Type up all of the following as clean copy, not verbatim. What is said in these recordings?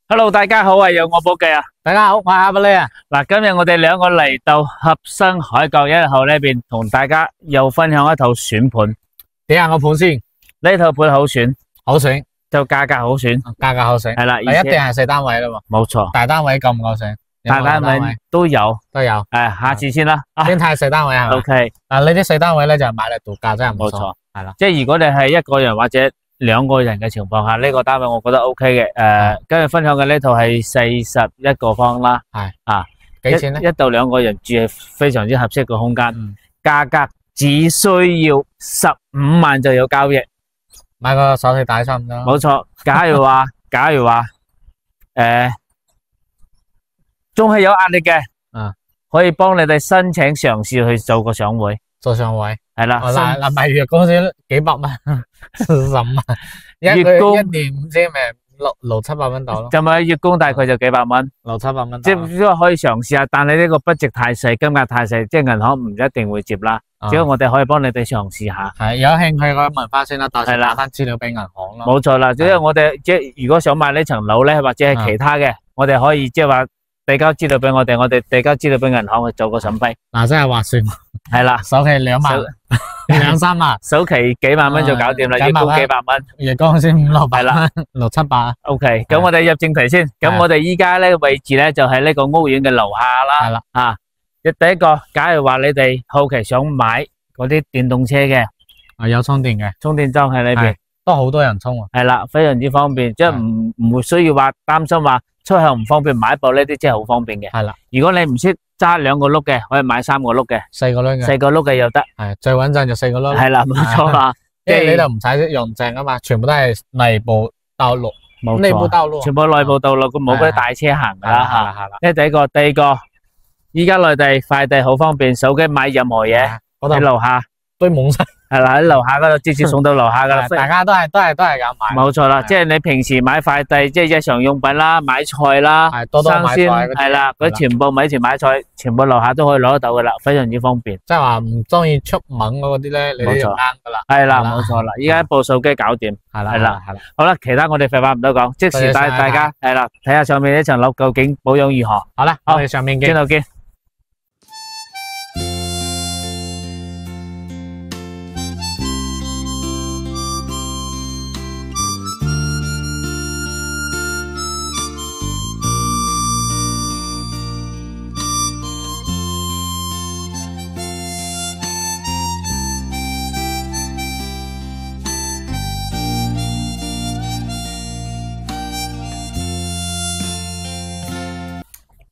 Hello，大家好啊，有我寶記啊。大家好，我係阿伯利啊。嗱，今日我哋兩個嚟到合生海角1號呢邊，同大家又分享一套選盤。睇下我盤先，呢套盤好選，好選，就價格好選，價格好選，係啦，一定係細單位啦嘛。冇錯，大單位夠唔夠選？大單位都有，下次先啦。先睇細單位係咪 ？OK，嗱，呢啲細單位咧就買嚟度假真係唔錯，係啦。即係如果你係一個人或者兩個人嘅情況下，呢個單位我覺得 OK 嘅。今日分享嘅呢套係41個方啦，係啊，幾錢咧？一到兩個人住係非常之合適嘅空間，價格只需要15萬就有交易。買個手提袋差唔多。冇錯，假如話仲係有壓力嘅，可以幫你哋申請嘗試去做個上位，做上位係啦。嗱，咪月供先幾百蚊，15萬，月供一年唔知咪六七百蚊到咯。就咪月供大概就幾百蚊，600-700蚊，即係可以嘗試下。但係呢個budget太細，金額太細，即係銀行唔一定會接啦。只要我哋可以幫你哋嘗試下。係有興趣可以問翻先啦，到時打翻資料俾銀行咯。冇錯啦，即係我哋即係如果想買呢層樓咧，或者係其他嘅，我哋可以即係話遞交資料俾我哋遞交資料俾銀行去做個審批。嗱，真係划算。係啦，首期2萬2-3萬，首期幾萬蚊就搞掂啦，月供幾百蚊，月供先500-600啦，600-700。OK，咁我哋入正題先。咁我哋依家呢個位置咧就係呢個屋苑嘅樓下啦。係啦，第一個，假如話你哋後期想買嗰啲電動車嘅，有充電嘅，充電樁喺呢邊，都好多人充啊。係啦，非常之方便，即係唔會需要話擔心話出行唔方便，買一部呢啲真係好方便嘅。係啦，如果你唔識揸2個轆嘅，可以買3個轆嘅，4個轆嘅，4個轆嘅又得。係最穩陣就4個轆。係啦，冇錯啦，因為你就唔使用正啊嘛，全部都係內部道路，內部道路，全部內部道路，咁冇嗰啲大車行噶啦。係啦，呢第一個，第二個，依家內地快遞好方便，手機買任何嘢喺樓下堆滿晒。係啦，喺樓下嗰度直接送到樓下噶啦，大家都係咁買。冇錯啦，即係你平時買快遞，即係日常用品啦，買菜啦，生鮮係啦，嗰啲全部米田買菜，全部樓下都可以攞得到噶啦，非常之方便。即係話唔中意出門嗰啲咧，你都用啱噶啦。係啦，冇錯啦，依家一部手機搞掂。係啦。好啦，其他我哋廢話唔多講，即時帶大家係啦，睇下上面呢層樓究竟保養如何。好啦，我哋上面見。轉頭見。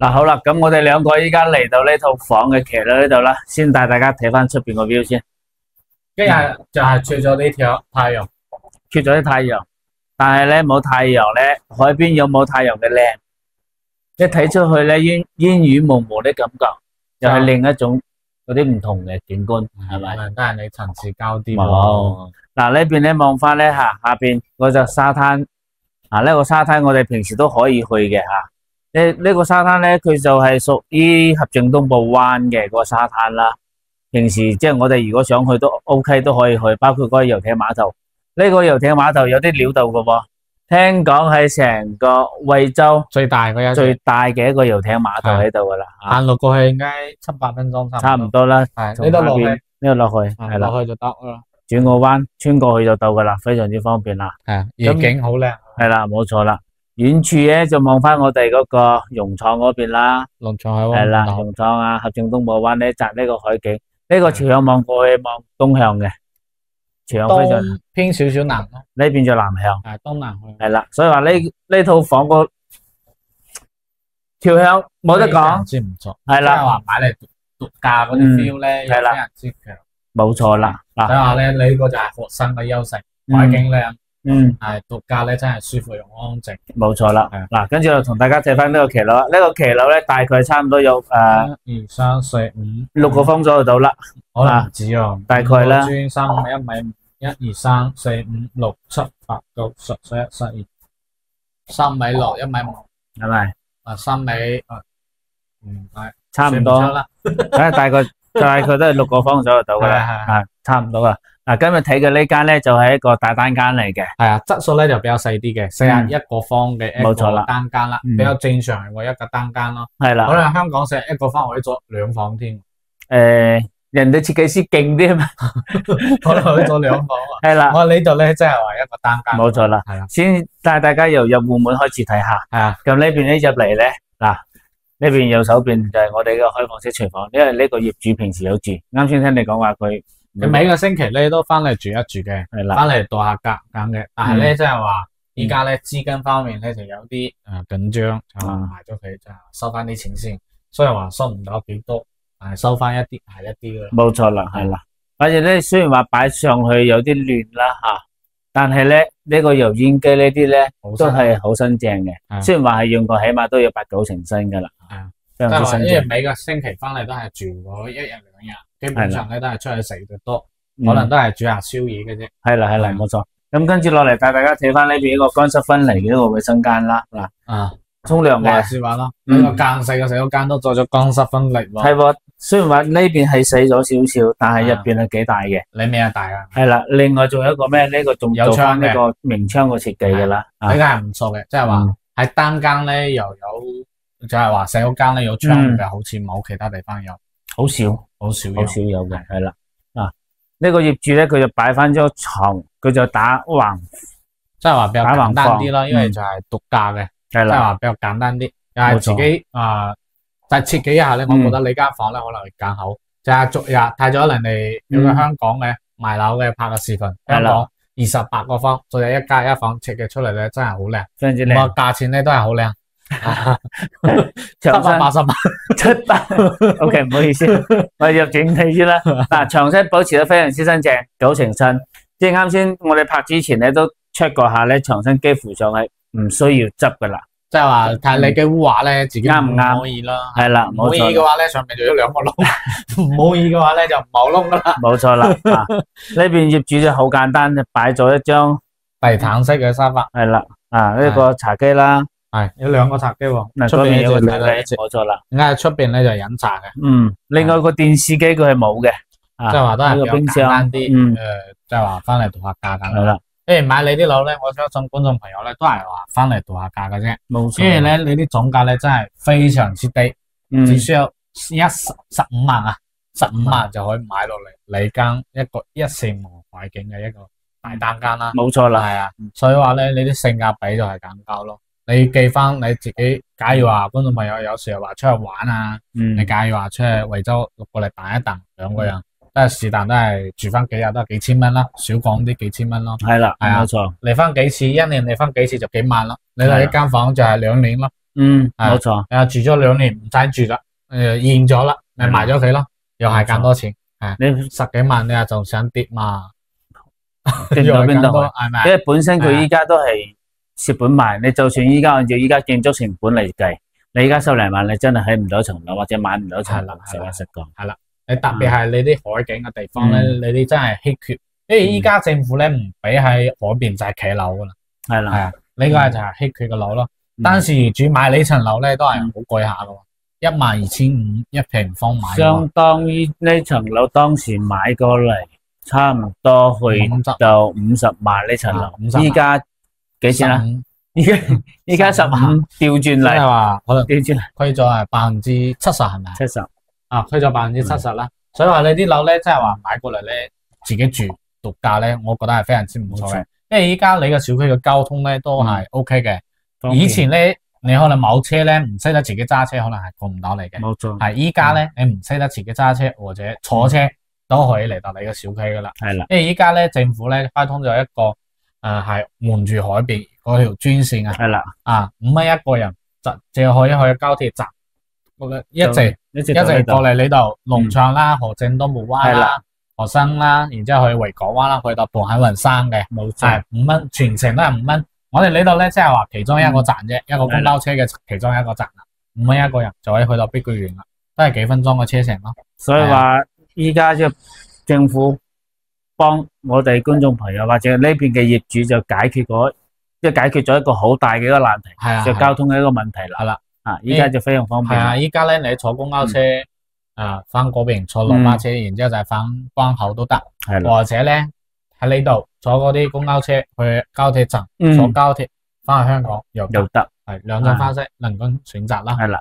嗱，好啦，咁我哋兩個依家嚟到呢套房嘅騎樓呢度啦，先帶大家睇翻出邊個 view 先。今日就係缺咗呢條太陽，缺咗啲太陽，但係咧冇太陽咧，海邊有冇太陽嘅靚，一睇出去咧煙雨蒙蒙的感覺，又係另一種嗰啲唔同嘅景觀，係咪？都係你層次高啲。嗱，呢邊咧望翻咧下邊嗰隻沙灘，呢個沙灘我哋平時都可以去嘅吓。呢個沙灘咧，佢就係屬於合正東部灣嘅嗰個沙灘啦。平時即係我哋如果想去都 OK， 都可以去，包括嗰個遊艇碼頭。呢個遊艇碼頭有啲料到嘅喎，聽講係成個惠州最大嘅一個遊艇碼頭喺度噶啦。行路過去應該7-8分鐘差唔多啦。係呢度落去，呢度落去係啦，落去就得啦。轉個彎穿過去就到噶啦，非常之方便啦。係夜景好靚。係啦，冇錯啦。遠處咧就望翻我哋嗰個融創嗰邊啦，農場係啦，融創啊，合正東部灣呢集呢個海景，呢個朝向望過去望東向嘅，朝向非常偏少少南咯，呢邊就南向，係東南向，係啦，所以話呢套房個朝向冇得講，知唔錯，係啦，即係話買嚟度假嗰啲 feel 咧，非常之強，冇錯啦，嗱，所以話咧呢個就係學生嘅優勢，海景靚。係度假咧，真係舒服又安靜。冇錯啦，嗱，跟住就同大家睇翻呢個騎樓啦。呢個騎樓咧，大概差唔多有1、2、3、4、5、6個方左右到啦。可能唔止啊，大概啦。磚3米1米1、2、3、4、5、6、7、8、9、10、11、12、3米6、1米5，係咪？3米係差唔多啦。大概都係6個方左右到噶啦，差唔多啦。嗱，今日睇嘅呢間咧就係一個大單間嚟嘅，係啊，質素咧就比較細啲嘅，41個方嘅一個冇錯啦單間啦，比較正常嘅一個單間咯。係啦，可能香港41個方可以做2房添，人哋設計師勁啲嘛，可能可以做2房啊。係啦，我呢度咧即係話一個單間，冇錯啦，係啦，先帶大家由入戶門開始睇下。係啊，咁呢邊咧入嚟咧，嗱呢邊右手邊就係我哋嘅開放式廚房，因為呢個業主平時有住，啱先聽你講話佢每個星期咧都翻嚟住一住嘅，係啦，翻嚟度下格咁嘅。但係咧即係話依家咧資金方面咧就有啲緊張，就賣咗佢就收翻啲錢先。雖然話收唔到幾多，但係收翻一啲係一啲嘅。冇錯啦，係啦。反正咧雖然話擺上去有啲亂啦吓，但係咧呢個油煙機呢啲咧都係好新淨嘅。雖然話係用過起碼都要8、9成新噶啦，非常之新淨。因為每個星期翻嚟都係住嗰1日2日，基本上咧都係出去食嘅多，可能都係煮下宵夜嘅啫。係啦係啦，冇錯。咁跟住落嚟帶大家睇翻呢邊一個乾濕分離嘅一個衛生間啦。嗱，沖涼嘅說話咯，呢個間細嘅洗手間都做咗乾濕分離喎。係喎，雖然話呢邊係細咗少少，但係入邊係幾大嘅。裏面係大啊。係啦，另外仲有一個咩？呢個仲有翻呢個明窗嘅設計噶啦，呢間係唔錯嘅，即係話喺單間咧又有，就係話洗手間咧有窗嘅，好似冇其他地方有，好少有嘅。係啦，呢個業主咧佢就擺翻張床，佢就打橫，即係話比較簡單啲咯，因為就係獨家嘅。係啦，即係話比較簡單啲，又係自己但係設計一下咧，我覺得你間房咧可能會更好。就係昨日睇咗人哋有個香港嘅賣樓嘅拍嘅視頻，香港28個方，昨日1加1房設計出嚟咧真係好靚，非常之靚，個價錢咧都係好靚，780萬，700，OK， 唔好意思，我入整體先啦。嗱，牆身保持得非常之新淨，9成新，即係啱先我哋拍之前咧都 check 過下咧，牆身幾乎上係唔需要執噶啦。即係話睇你嘅污畫咧，自己啱唔啱可以啦。係啦，唔可以嘅話咧，上面就有2個窿；唔可以嘅話咧，就冇窿噶啦。冇錯啦。呢邊業主就好簡單，就擺咗一張地毯式嘅沙發。係啦，呢個茶几啦，係有2個茶几喎。嗱，嗰邊有個茶几，冇錯啦。啱出邊咧就飲茶嘅。另外個電視機佢係冇嘅，即係話都係比較簡單啲。即係話翻嚟度下價咁。係啦。買你啲樓咧，我相信觀眾朋友咧都係話翻嚟度下價嘅啫，冇錯。因為咧你啲總價咧真係非常之低，只需要15萬啊，15萬就可以買落嚟你間一個1.4模環境嘅一個大單間啦，冇錯啦，係啊。所以話咧，你啲性價比就係咁高咯。你記翻你自己，假如話觀眾朋友有時候話出去玩啊，你假如話出去惠州過嚟彈一彈2個人。都係是但都係住翻幾日都係幾千蚊啦，少講啲幾千蚊咯。係啦，係啊，冇錯。嚟翻幾次，一年嚟翻幾次就幾萬啦。你嚟一間房就係2年咯。冇錯。住咗2年唔使住啦，現咗啦，咪賣咗佢咯，又係咁多錢。你10幾萬你又仲想跌嘛？跌到邊度？係咪？因為本身佢依家都係蝕本賣，你就算依家按照依家建築成本嚟計，你依家10零萬你真係起唔到層樓或者買唔到層樓，實話實講。係啦。你特別係你啲海景嘅地方咧，你啲真係稀缺，因為依家政府咧唔俾喺海邊就係企樓噶啦，係啦，係啊，呢個就係稀缺嘅樓咯。當時業主買呢層樓咧都係好貴下噶，12500一平方買，相當於呢層樓當時買過嚟，差唔多去到50萬呢層樓，依家幾錢啊？依家15調轉嚟，係話可能調轉嚟，虧咗係70%係咪？70%。虧咗70%啦，所以話你啲樓咧，即係話買過嚟咧，自己住獨價咧，我覺得係非常之唔錯嘅。因為依家你個小區嘅交通咧都係 OK 嘅。以前咧，你可能冇車咧，唔識得自己揸車，可能係過唔到嚟嘅。冇錯。係依家咧，你唔識得自己揸車或者坐車都可以嚟到你個小區噶啦。係啦。因為依家咧，政府咧開通咗一個係沿住海邊嗰條專線啊。係啦。5蚊一個人，就可以去高鐵站。一直過嚟呢度龍翔啦、何正東木灣啦、何生啦，然之後去維港灣啦，去到蚌海雲山嘅，冇錯，5蚊，全程都係5蚊。我哋呢度咧即係話其中一個站啫，一個公交車嘅其中一個站啦，5蚊一個人就可以去到碧桂園啦，都係幾分鐘嘅車程咯。所以話依家即係政府幫我哋觀眾朋友或者呢邊嘅業主就解決咗一個好大嘅一個難題，就交通嘅一個問題啦。係啦。依家就非常方便。係啊，依家咧你坐公交車翻嗰邊坐6巴車，然之後就係翻關口都得。係，或者咧喺呢度坐嗰啲公交車去高鐵站，嗯坐高鐵翻去香港又得，又得，係兩種方式能夠選擇啦。係啦，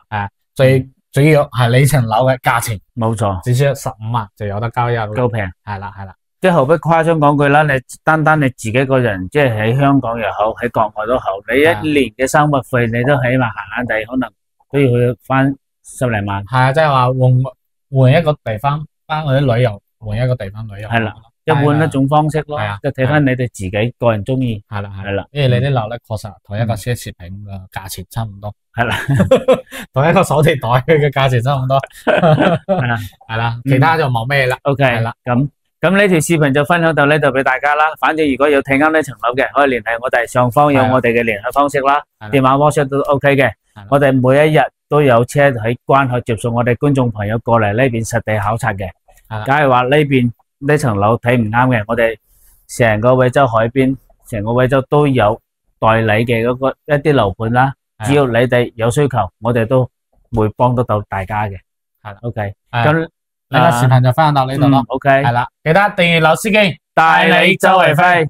最主要係你層樓嘅價錢，冇錯，只需要15萬就有得交優，夠平。係啦係啦，即係毫不誇張講句啦，你單單你自己個人，即係喺香港又好，喺國外都好，你一年嘅生活費，你都起碼閒閒地可能都要去翻10零萬。係啊，即係話換一個地方，翻去啲旅遊，換一個地方旅遊。係啦，一換一種方式咯，係啊即係睇翻你哋自己個人中意。係啦係啦，因為你啲樓咧確實同一個奢侈品嘅價錢差唔多，係啦，同一個手提袋嘅價錢差唔多，係啦，係啦，其他就冇咩啦。 OK，係啦，咁呢條視頻就分享到呢度俾大家啦。反正如果要睇啱呢層樓嘅，可以聯繫我哋，上方有我哋嘅聯繫方式啦，電話 WhatsApp 都 OK 嘅。我哋每一日都有車喺關口接送我哋觀眾朋友過嚟呢邊實地考察嘅。假如話呢邊呢層樓睇唔啱嘅，我哋成個惠州海邊，成個惠州都有代理嘅嗰個一啲樓盤啦。只要你哋有需求，我哋都會幫得到大家嘅。係啦 ，OK。咁呢個視頻就分享到呢度咯。 OK，係啦，記得訂閱老司機帶你周圍飛。